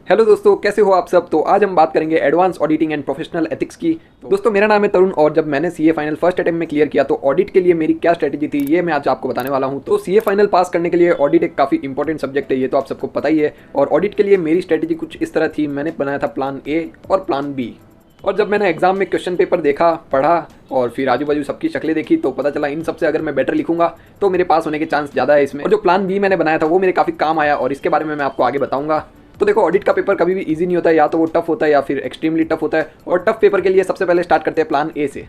Hello दोस्तों, कैसे हो आप सब। तो आज हम बात करेंगे advance auditing and professional ethics की। तो दोस्तों, मेरा नाम है तरुण और जब मैंने सीए फाइनल फर्स्ट अटेम्प्ट में क्लियर किया तो ऑडिट के लिए मेरी क्या स्ट्रेटेजी थी ये मैं आज आपको बताने वाला हूं। तो सीए फाइनल पास करने के लिए ऑडिट एक काफ़ी इंपॉर्टेंट सब्जेक्ट है, ये तो आप सबको पता ही है। और ऑडिट के लिए मेरी स्ट्रेटेजी कुछ इस तरह थी, मैंने बनाया था प्लान ए और प्लान बी। और जब मैंने एग्जाम में क्वेश्चन पेपर देखा, पढ़ा और फिर आजू बाजू सबकी शक्लें देखी तो पता चला इन सबसे अगर मैं बेटर लिखूंगा तो मेरे पास होने के चांस ज़्यादा है इसमें। और जो प्लान बी मैंने बनाया था वो मेरे काफ़ी काम आया और इसके बारे में मैं आपको आगे बताऊंगा। तो देखो, ऑडिट का पेपर कभी भी इजी नहीं होता है, या तो वो टफ होता है या फिर एक्सट्रीमली टफ होता है। और टफ पेपर के लिए सबसे पहले स्टार्ट करते हैं प्लान ए से।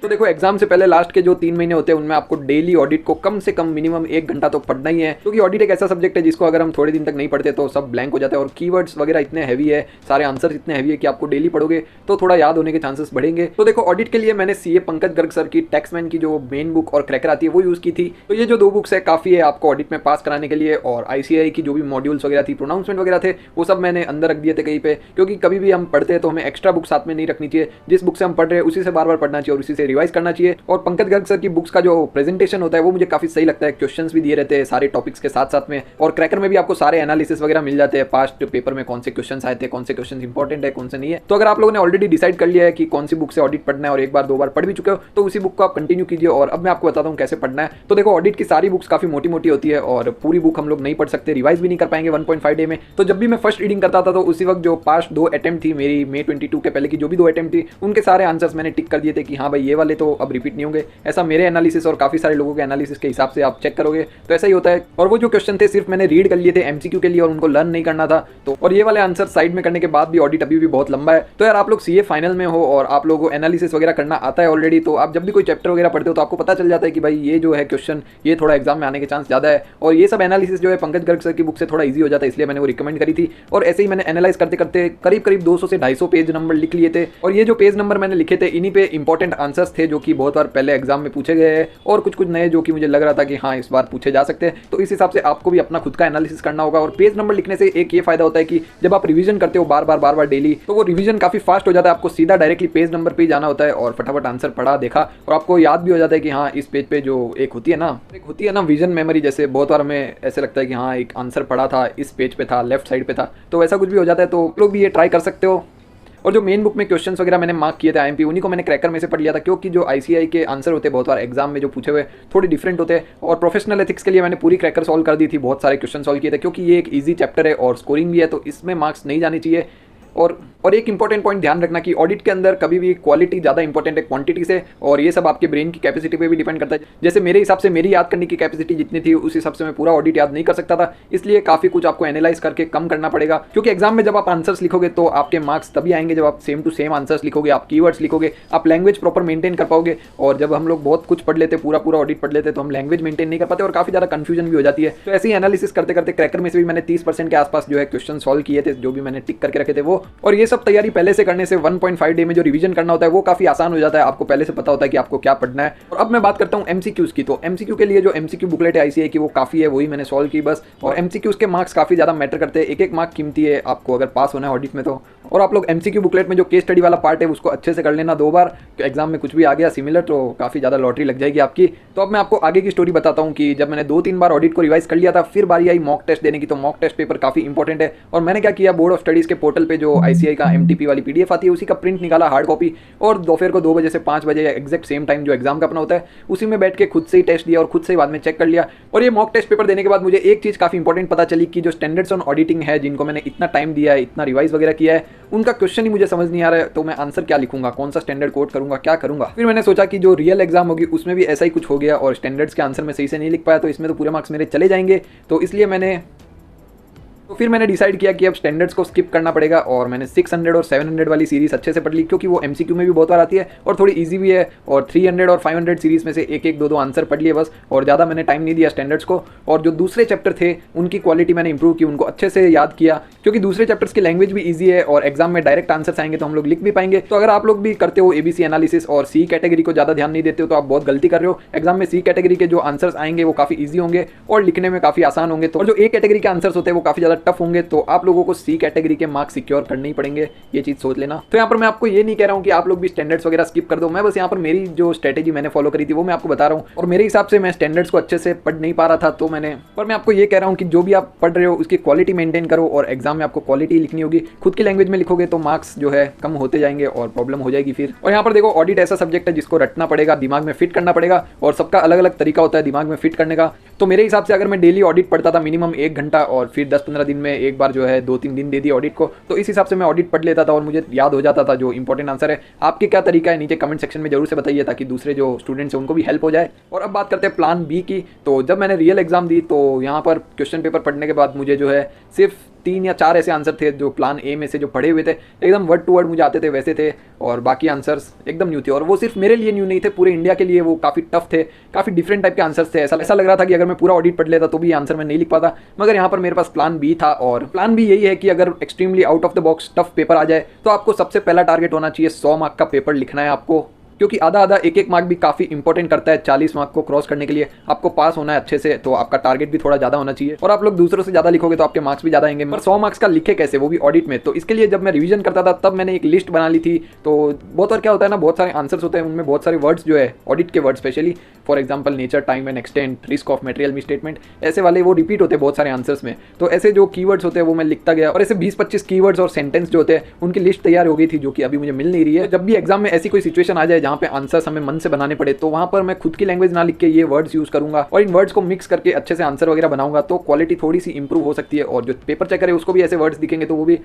तो देखो, एग्जाम से पहले लास्ट के जो 3 महीने होते हैं उनमें आपको डेली ऑडिट को कम से कम मिनिमम 1 घंटा तो पढ़ना ही है, क्योंकि ऑडिट एक ऐसा सब्जेक्ट है जिसको अगर हम थोड़े दिन तक नहीं पढ़ते तो सब ब्लैंक हो जाता है। और कीवर्ड्स वगैरह इतने हैवी है, सारे आंसर्स इतने हैवी है कि आपको डेली पढ़ोगे तो थोड़ा याद होने के चांसेस बढ़ेंगे। तो देखो, ऑडिट के लिए मैंने सीए पंकज गर्ग सर की टैक्समैन की जो मेन बुक और क्रैकर आती है वो यूज़ की थी। तो ये जो 2 बुक्स है काफ़ी है आपको ऑडिट में पास कराने के लिए। और आईसीआई की जो भी मॉड्यूल्स वगैरह थी, प्रोनाउंसमेंट वगैरह थे, वो सब मैंने अंदर रख दिए थे कहीं पे, क्योंकि कभी भी हम पढ़ते हैं तो हमें एक्स्ट्रा बुक साथ में नहीं रखनी चाहिए। जिस बुक से हम पढ़ रहे हैं उसी से बार बार पढ़ना चाहिए और उसी से रिवाइज करना चाहिए। और पंकज गर्ग सर की बुक्स का जो प्रेजेंटेशन होता है वो मुझे काफी सही लगता है, क्वेश्चंस भी दिए रहते हैं सारे टॉपिक्स के साथ साथ में। और क्रैकर में भी आपको सारे एनालिसिस वगैरह मिल जाते हैं, पास्ट पेपर में कौन से क्वेश्चंस आए थे, कौन से क्वेश्चंस इंपॉर्टेंट है, कौन से नहीं है। तो अगर आप लोगों ने ऑलरेडी डिसाइड कर लिया है कि कौन सी बुक से ऑडिट पढ़ना है और एक बार 2 बार पढ़ भी चुके हो तो उसी बुक को आप कंटिन्यू कीजिए। और अब मैं आपको बताता हूँ कैसे पढ़ना है। तो देखो, ऑडिट की सारी बुक्स काफी मोटी मोटी होती है और पूरी बुक हम लोग नहीं पढ़ सकते, रिवाइज भी नहीं कर पाएंगे 1.5 डे में। तो जब भी मैं फर्स्ट रीडिंग करता था तो उसी वक्त जो पास्ट 2 अटेम्प्ट थी मेरी, May 22 के पहले की जो भी 2 अटेम्प्ट थी, उनके सारे आंसर्स मैंने टिक कर दिए थे कि हाँ भाई ये वाले तो अब रिपीट नहीं होंगे। ऐसा मेरे एनालिसिस और काफी सारे लोगों के एनालिसिस के हिसाब से आप चेक करोगे तो ऐसा ही होता है। और वो जो क्वेश्चन थे सिर्फ मैंने रीड कर लिए थे एमसीक्यू के लिए और उनको लर्न नहीं करना था। तो और ये वाले आंसर साइड में करने के बाद भी ऑडिट अभी भी बहुत लंबा है। तो यार, आप लोग सीए फाइनल में हो और आप लोगों को एनालिसिस वगैरह करना आता है ऑलरेडी, तो आप जब भी कोई चैप्टर वगैरह पढ़ते हो तो आपको पता चल जाता है कि भाई ये जो है क्वेश्चन ये थोड़ा एग्जाम में आने के चांस ज्यादा है। और ये सब एनालिसिस जो है पंकज गर्ग सर की बुक से थोड़ा ईजी हो जाता है, इसलिए मैंने वो रिकमेंड करी थी। और ऐसे ही मैंने एनालाइज करते करते करीब करीब 200 से 250 पेज नंबर लिख लिए थे। और ये जो पेज नंबर मैंने लिखे थे इन्हीं पे इंपॉर्टेंट आंसर्स थे जो कि बहुत बार पहले एग्जाम में पूछे गए हैं और कुछ कुछ नए जो कि मुझे लग रहा था कि हाँ इस बार पूछे जा सकते हैं। तो इस हिसाब से आपको भी अपना खुद का एनालिसिस करना होगा। और पेज नंबर लिखने से एक ये फायदा होता है कि जब आप रिवीजन करते हो बार बार डेली, तो वो रिवीजन काफी फास्ट हो जाता है। आपको सीधा डायरेक्टली पेज नंबर पे जाना होता है और फटाफट आंसर पढ़ा देखा और आपको याद भी हो जाता है कि हाँ इस पेज पे जो एक होती है ना विजन मेमोरी, जैसे बहुत बार हमें ऐसे लगता है कि हाँ एक आंसर पढ़ा था, इस पेज पे था, लेफ्ट साइड पे था, तो ऐसा कुछ भी हो जाता है। तो लोग भी ये ट्राई कर सकते हो। और जो मेन बुक में क्वेश्चंस वगैरह मैंने मार्क किए थे आईएमपी, उन्हीं को मैंने क्रैकर में से पढ़ लिया था, क्योंकि जो आईसीआई के आंसर होते हैं बहुत बार एग्जाम में जो पूछे हुए थोड़ी डिफरेंट होते हैं। और प्रोफेशनल एथिक्स के लिए मैंने पूरी क्रैकर सॉल्व कर दी थी, बहुत सारे क्वेश्चन सॉल्व किए थे, क्योंकि ये एक ईजी चैप्टर है और स्कोरिंग भी है तो इसमें मार्क्स नहीं जाने चाहिए। और एक इंपॉर्टेंट पॉइंट ध्यान रखना कि ऑडिट के अंदर कभी भी क्वालिटी ज़्यादा इंपॉर्टेंट है क्वांटिटी से, और ये सब आपके ब्रेन की कैपेसिटी पे भी डिपेंड करता है। जैसे मेरे हिसाब से मेरी याद करने की कैपेसिटी जितनी थी उस हिसाब से मैं पूरा ऑडिट याद नहीं कर सकता था, इसलिए काफ़ी कुछ आपको एनालाइज करके कम करना पड़ेगा। क्योंकि एग्जाम में जब आप आंसर्स लिखोगे तो आपके मार्क्स तभी आएंगे जब आप सेम टू सेम आंसर्स लिखोगे, आप कीवर्ड्स लिखोगे, आप लैंग्वेज प्रॉपर मेंटेन कर पाओगे। और जब हम लोग बहुत कुछ पढ़ लेते, पूरा ऑडिट पढ़ लेते, तो हम लैंग्वेज मेंटेन नहीं कर पाते और काफ़ी ज़्यादा कंफ्यूजन भी हो जाती है। तो ऐसे ही एनालिसिस करते करते क्रैकर में से भी मैंने 30% के आसपास जो है क्वेश्चन सॉल्व किए थे, जो भी मैंने टिक करके रखे थे वो। और ये सब तैयारी पहले से करने से 1.5 डे में जो रिवीजन करना होता है वो काफी आसान हो जाता है, आपको पहले से पता होता है कि आपको क्या पढ़ना है। और अब मैं बात करता हूं एमसीक्यूज की। तो एमसीक्यू के लिए जो एमसीक्यू बुकलेट है आईसीआई की वो काफी है, वही मैंने सॉल्व की बस। और एमसीक्यूज के मार्क्स काफी ज्यादा मैटर करते हैं, एक एक मार्क कीमती है आपको अगर पास होना है ऑडिट में तो। और आप लोग एमसीक्यू बुकलेट में जो केस स्टडी वाला पार्ट है उसको अच्छे से कर लेना 2 बार, एग्जाम में कुछ भी आ गया सिमिलर तो काफी ज्यादा लॉटरी लग जाएगी आपकी। तो अब मैं आपको आगे की स्टोरी बताता हूँ कि जब मैंने 2-3 बार ऑडिट को रिवाइज कर लिया था, फिर बारी आई मॉक टेस्ट देने की। तो मॉक टेस्ट पेपर काफी इंपॉर्टेंट है और मैंने क्या किया, बोर्ड ऑफ स्टडीज के पोर्टल पे जो आईसीआई का एमटीपी वाली पीडीएफ आती है उसी का प्रिंट निकाला, हार्ड कॉपी, और दोपहर को 2 बजे से 5 बजे एग्जैक्ट सेम टाइम जो एग्जाम का अपना होता है उसी में बैठ के खुद से ही टेस्ट दिया और खुद से ही बाद में चेक कर लिया। और ये मॉक टेस्ट पेपर देने के बाद मुझे एक चीज़ काफ़ी इंपॉर्टेंट पता चली कि जो स्टैंडर्ड्स ऑन ऑडिटिंग है, जिनको मैंने इतना टाइम दिया है, इतना रिवाइज वगैरह किया है, उनका क्वेश्चन ही मुझे समझ नहीं आ रहा है। तो मैं आंसर क्या लिखूंगा, कौन सा स्टैंडर्ड कोड करूंगा, क्या करूंगा। फिर मैंने सोचा कि जो रियल एग्जाम होगी उसमें भी ऐसा ही कुछ हो गया और स्टैंडर्ड्स के आंसर में सही से नहीं लिख पाया तो इसमें तो पूरे मार्क्स मेरे चले जाएंगे। तो इसलिए फिर मैंने डिसाइड किया कि अब स्टैंडर्ड्स को स्किप करना पड़ेगा और मैंने 600 और 700 वाली सीरीज अच्छे से पढ़ ली, क्योंकि वो एमसीक्यू में भी बहुत बार आती है और थोड़ी इजी भी है। और 300 और 500 सीरीज में से एक एक दो आंसर पढ़ लिए बस, और ज़्यादा मैंने टाइम नहीं दिया स्टैंडर्ड्स को। और जो दूसरे चैप्टर थे उनकी क्वालिटी मैंने इंप्रूव की, उनको अच्छे से याद किया, क्योंकि दूसरे चैप्टर्स की लैंग्वेज भी ईजी है और एग्जाम में डायरेक्ट आंसर्स आएंगे तो हम लोग लिख भी पाएंगे। तो अगर आप लोग भी करते हो एबीसी एनालिसिस और सी कैटेगरी को ज़्यादा ध्यान नहीं देते हो तो आप बहुत गलती कर रहे हो। एग्जाम में सी कैटेगरी के जो आंसर्स आएंगे वो काफ़ी ईजी होंगे और लिखने में काफ़ी आसान होंगे। तो जो ए कैटेगरी के आंसर्स होते हैं वो काफ़ी ज़्यादा टफ होंगे तो आप लोगों को सी कैटेगरी के मार्क्स सिक्योर करने ही पड़ेंगे, ये चीज़ सोच लेना। तो यहाँ पर मैं आपको ये नहीं कह रहा हूँ कि आप लोग भी स्टैंडर्ड्स वगैरह स्किप कर दो, मैं बस यहाँ पर मेरी जो स्ट्रेटेजी मैंने फॉलो करी थी वो मैं आपको बता रहा हूँ। और मेरे हिसाब से मैं स्टैंडर्ड्स को अच्छे से पढ़ नहीं पा रहा था, तो मैं आपको ये कह रहा हूँ कि जो भी आप पढ़ रहे हो उसकी क्वालिटी मेंटेन करो, और एग्जाम में आपको क्वालिटी लिखनी होगी। खुद की लैंग्वेज में लिखोगे तो मार्क्स जो है कम होते जाएंगे और प्रॉब्लम हो जाएगी फिर। और यहाँ पर देखो, ऑडिट ऐसा सब्जेक्ट है जिसको रटना पड़ेगा, दिमाग में फिट करना पड़ेगा, और सबका अलग अलग तरीका होता है दिमाग में फिट करने का। तो मेरे हिसाब से अगर मैं डेली ऑडिट पढ़ता था मिनिमम 1 घंटा, और फिर 10-15 दिन में एक बार जो है 2-3 दिन दे दिया ऑडिट को, तो इस हिसाब से मैं ऑडिट पढ़ लेता था और मुझे याद हो जाता था जो इंपॉर्टेंट आंसर है। आपके क्या तरीका है नीचे कमेंट सेक्शन में जरूर से बताइए, ताकि दूसरे जो स्टूडेंट्स हैं उनको भी हेल्प हो जाए। और अब बात करते हैं प्लान बी की। तो जब मैंने रियल एग्जाम दी तो यहाँ पर क्वेश्चन पेपर पढ़ने के बाद मुझे जो है सिर्फ 3 या 4 ऐसे आंसर थे जो प्लान ए में से जो पढ़े हुए थे, एकदम वर्ड टू वर्ड मुझे आते थे वैसे थे, और बाकी आंसर्स एकदम न्यू थे। और वो सिर्फ मेरे लिए न्यू नहीं थे, पूरे इंडिया के लिए वो काफ़ी टफ थे, काफ़ी डिफरेंट टाइप के आंसर्स थे। ऐसा लग रहा था कि अगर मैं पूरा ऑडिट पढ़ लेता तो भी आंसर मैं नहीं लिख पाता। मगर यहाँ पर मेरे पास प्लान बी था, और प्लान बी यही है कि अगर extremely out of the box tough paper आ जाए तो आपको सबसे पहला टारगेट होना चाहिए 100 मार्क का पेपर लिखना है आपको, क्योंकि आधा आधा एक मार्क भी काफ़ी इंपॉर्टेंट करता है। 40 मार्क को क्रॉस करने के लिए आपको पास होना है अच्छे से, तो आपका टारगेट भी थोड़ा ज़्यादा होना चाहिए। और आप लोग दूसरों से ज़्यादा लिखोगे तो आपके मार्क्स भी ज़्यादा आएंगे। पर 100 मार्क्स का लिखे कैसे, वो भी ऑडिट में? तो इसके लिए जब मैं रिवीजन करता था तब मैंने एक लिस्ट बना ली थी। तो बहुत बार क्या होता है ना, बहुत सारे आंसर्स होते हैं, उनमें बहुत सारे वर्ड्स जो है ऑडिट के word, specially for example nature, time and extent, risk of material misstatement, ऐसे वाले वो रिपीट होते हैं बहुत सारे आंसर्स में। तो ऐसे जो कीवर्ड्स होते हैं वो मैं लिखता गया, और ऐसे 20-25 कीवर्ड्स और सेंटेंस जो होते हैं उनकी लिस्ट तैयार हो गई थी, जो कि अभी मुझे मिल नहीं रही है। जब भी एग्जाम में ऐसी कोई सिचुएशन आ जाए जहाँ पे आंसर्स हमें मन से बनाने पड़े, तो वहाँ पर मैं खुद की लैंग्वेज ना लिख के ये वर्ड्स यूज़ करूँगा, और इन वर्ड्स को मिक्स करके अच्छे से आंसर वगैरह बनाऊंगा, तो क्वालिटी थोड़ी सी इंप्रूव हो सकती है। और जो पेपर चेकर है उसको भी ऐसे वर्ड्स दिखेंगे तो वो भी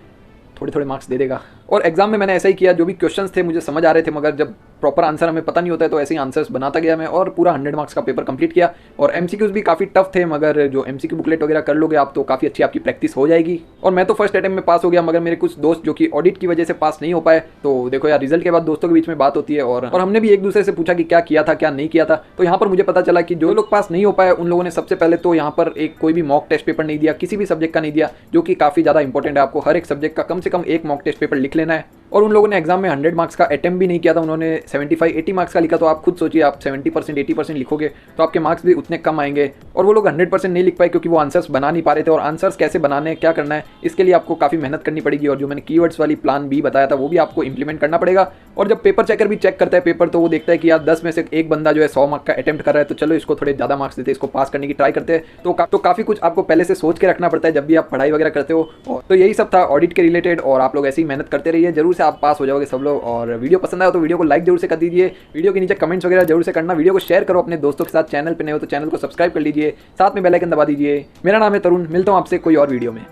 थोड़े थोड़े मार्क्स दे देगा। और एग्जाम में मैंने ऐसा ही किया, जो भी क्वेश्चंस थे मुझे समझ आ रहे थे, मगर जब प्रॉपर आंसर हमें पता नहीं होता है तो ऐसे ही आंसर्स बनाता गया मैं, और पूरा 100 मार्क्स का पेपर कंप्लीट किया। और एमसीक्यूज भी काफ़ी टफ थे, मगर जो एमसीक्यू बुकलेट वगैरह कर लोगे आप तो काफ़ी अच्छी आपकी प्रैक्टिस हो जाएगी। और मैं तो फर्स्ट अटेम्प्ट में पास हो गया, मगर मेरे कुछ दोस्त जो कि ऑडिट की वजह से पास नहीं हो पाए, तो देखो यार, रिजल्ट के बाद दोस्तों के बीच में बात होती है, और हमने भी एक दूसरे से पूछा कि क्या किया था क्या नहीं किया था। तो यहाँ पर मुझे पता चला कि जो लोग पास नहीं हो पाए उन लोगों ने सबसे पहले तो यहाँ पर एक कोई भी मॉक टेस्ट पेपर नहीं दिया, किसी भी सब्जेक्ट का नहीं दिया, जो कि काफ़ी ज़्यादा इंपॉर्टेंट है। आपको हर एक सब्जेक्ट का कम से कम एक मॉक टेस्ट पेपर लिख लेना है। और उन लोगों ने एग्जाम में 100 मार्क्स का अटेम्प्ट भी नहीं किया था, उन्होंने 75-80 मार्क्स का लिखा। तो आप खुद सोचिए, आप 70% 80% लिखोगे तो आपके मार्क्स भी उतने कम आएंगे। और वो लोग 100% नहीं लिख पाए क्योंकि वो आंसर्स बना नहीं पा रहे थे, और आंसर्स कैसे बनाने हैं, क्या करना है, इसके लिए आपको काफ़ी मेहनत करनी पड़ेगी। और जो मैंने कीवर्ड्स वाली प्लान बी बताया था वो भी आपको इंप्लीमेंट करना पड़ेगा। और जब पेपर चेकर भी चेक करता है पेपर, तो वो देखता है कि यार 10 में से एक बंदा जो है 100 मार्क का अटेम्प्ट कर रहा है, तो चलो इसको थोड़े ज़्यादा मार्क्स देते हैं, इसको पास करने की ट्राई करते हैं। तो काफ़ी कुछ आपको पहले से सोच के रखना पड़ता है जब भी आप पढ़ाई वगैरह करते हो। तो यही सब था ऑडिट के रिलेटेड, और आप लोग ऐसे ही मेहनत करते रहिए, जरूर से आप पास हो जाओगे सब लोग। और वीडियो पसंद आया तो वीडियो को लाइक जरूर से कर दीजिए, वीडियो के नीचे कमेंट्स वगैरह जरूर से करना, वीडियो को शेयर करो अपने दोस्तों के साथ, चैनल पे नए हो तो चैनल को सब्सक्राइब कर लीजिए, साथ में बेल आइकन दबा दीजिए। मेरा नाम है तरुण, मिलता हूँ आपसे कोई और वीडियो में।